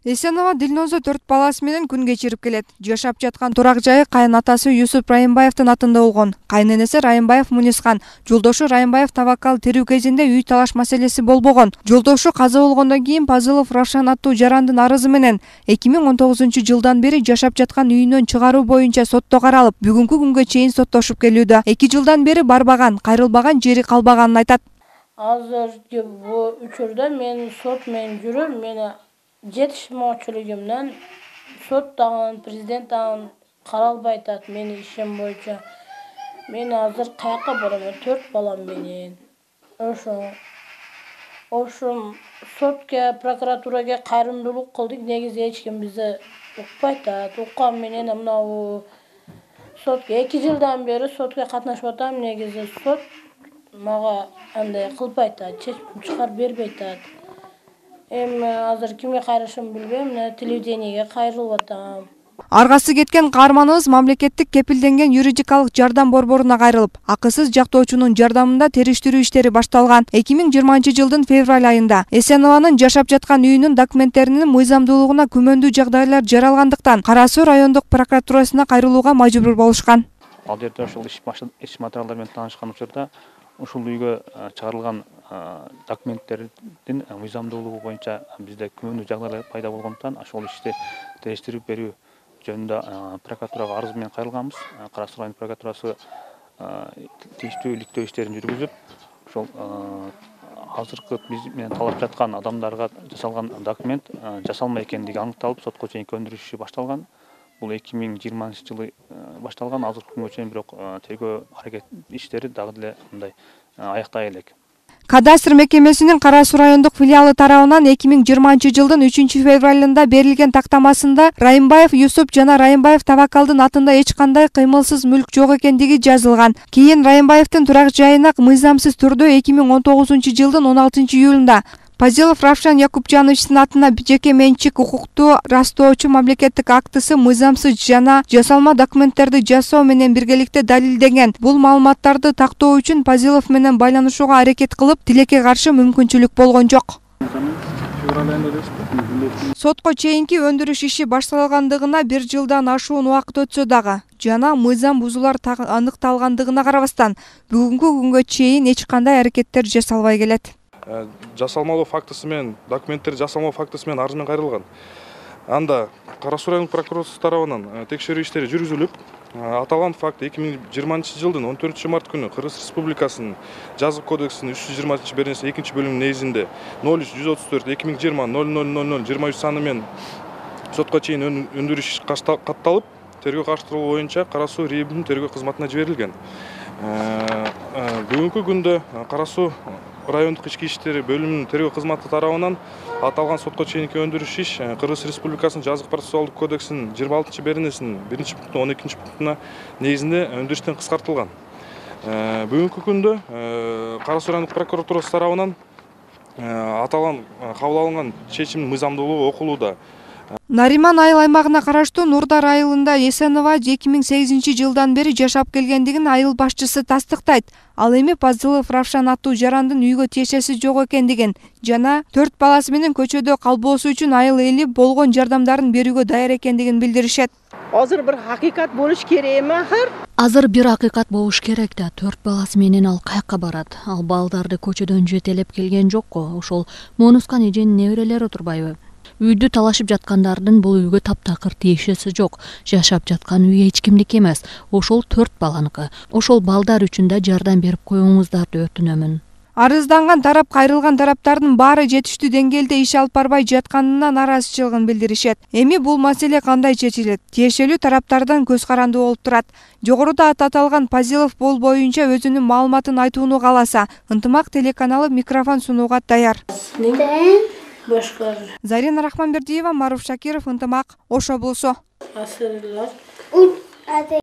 Эсенова Дилнозо 4 баласы менен күн кечирип келет. Жашап жаткан турак жайы кайын атасы Юсуп Райымбаевдин атында болгон. Кайненеси Райымбаев Мунисхан, жолдошу Райымбаев Тавакал тирүү кезинде үй талаш маселеси болбогон. Жолдошу каза болгондон кийин Пазылов Равшан аттуу жарандын арызы менен 2019-жылдан бери жашап жаткан үйүнөн чыгаруу боюнча сотто каралып, бүгүнкү күнгө чейин соттошуп келүүдө. 2 жылдан бери барбаган, кайрылбаган жери калбаганын айтат. Азыр бу учурда мен сот менен жүрөм, мени жетишмоочулугумдан сот дагы президент дагы каралбай атат мени ишим боюнча. Мен азыр каяка барам? 4 балам менен. Ошо сотко, прокуратурага кайрымдуулук кылдык, негизи эч ким бизди укпай атат. Уккан менен мына сотко 2 жылдан бери сотко катнашып атам, негизи сот мага андай кылбай атат, чечим чыгарып бербей атат. Азыр кимге кайрышымды билбейм, телевидениеге кайрылып атам. Аргасы кеткен каарманыбыз мамлекеттик кепилденген юридикалык жардам борборуна кайрылып, акысыз жактоочунун жардамында териштирүү иштери башталган. 2020-жылдын февраль айында Эсенованын жашап жаткан үйүнүн документтеринин мыйзамдуулугуна күмөндүү жагдайлар жаралгандыктан Кара Суу райондук прокуратурасына кайрылууга мажбур болушкан. Ал жерде ошол иш материалдар менен таанышкан учурда ушул үйгө чыгарылган документтердин мыйзамдуулугу боюнча бизде күмөндүү жагдайлар пайда болгондуктан ошол ишти териштирип берүү жөнүндө прокуратурага арыз менен кайрылганбыз. Кара Суу райондук прокуратурасы тийиштүү иликтөө иштерин жүргүзүп, ошол азыркы биз менен талап жаткан адамдарга жасалган документ жасалма экендиги аныкталып, сотко чейинки өндүрүш иши башталган. Бул 2020-жылы башталган, азыркы күнгө чейин бирок тергөө аракет иштери дагы деле мындай аяктай элек. Кадастр мекемесинин Кара Суу райондук филиалы тарабынан 2020-жылдын 3-февралында берилген тактамасында Райымбаев Юсуп жана Райымбаев Тавакалдын атында эч кандай кыймылсыз мүлк жок экендиги жазылган. Кийин Райымбаевдин турак жайына мыйзамсыз түрдө 2019-жылдын 16-июлунда Пазилов Равшан Якупчановичтин атына жеке менчик укукту растоочу мамлекеттик актысы мыйзамсыз жана жасалма документтерди жасоо менен биргеликте далилденген. Бул маалыматтарды тактоо үчүн Пазилов менен байланышууга аракет кылып, тилекке каршы мүмкүнчүлүк болгон жок. Сотко чейинки өндүрүш иши башталгандыгына 1 жылдан ашуун убакыт өтсө дагы жана мыйзам бузуулар аныкталгандыгына карабастан бүгүнкү күнгө чейин эч кандай аракеттер жасалбай келет. Жасалмалуу фактысы менен документтер жасалмоо фактысы менен арыз менен кайрылган. Анда Кара Суу райондук прокуратурасы тарабынан текшерүү иштери жүргүзүлүп, аталган факт 2020-жылдын 14 март күнү Кыргыз Республикасынын жазык кодексинин 320-беренеси 2-бөлүмүнүн негизинде 03-134-2020-0000-23 саны менен сотко чейин өндүрүш катталып, тергөө карштыруу боюнча Кара Суу РИИБдин тергөө кызматына жиберилген. Бүгүнкү күндө Кара Суу райондук ички иштери бөлүмүнүн тергөө кызматы тарабынан аталган сотко чейинки өндүрүш иш Кыргыз Республикасынын жазык процессуалдык кодексинин 26-беренесинин 1-12 негизинде өндүрүштөн кыскартылган. Бүгүнкү күндө Кара Суу райондук прокуратурасы тарабынан аталган кабыл алынган чечимдин мыйзамдуулугу окулууда. Нариман айыл аймагына караштуу Нурдар айылында Эсенова 2008-жылдан бери жашап келгендигин айыл башчысы тастыктайт. Ал эми Пазылов Равшан аттуу жарандын үйгө тиешеси жок экендигин жана 4 баласы менен көчөдө калбоосу үчүн айыл эли болгон жардамдарын берүүгө даяр экендигин билдиришет. Азыр бир хакыйкат болуш керекми ахыр? Азыр бир хакыйкат болуш керек да. 4 баласы менен ал каяка барат? Ал балдарды көчөдөн жетелеп келген жокко. Ошол Монускан эженин неберелери отурбайбы? Үйдү талашып жаткандардын бул үйгө таптакыр тиешеси жок. Жашап жаткан үй эч кимдики эмес. Ошол 4 баланыкы. Ошол балдар үчүн да жардам берип коюңуздар деп өтүнөмүн. Арызданган тарап кайрылган тараптардын баары жетиштүү деңгээлде иш алып барбай жатканына наразычылыгын билдиришет. Эми бул маселе кандай чечилет? Тиешелүү тараптардан көз карандуу болуп турат. Жогоруда аталган Пазилов бул боюнча өзүнүн маалыматын айтууну кааласа, Ынтымак телеканалы микрофон сунууга даяр. Зарина Рахманбердиева, Маруф Шакиров, Ынтымак, Ош облусу.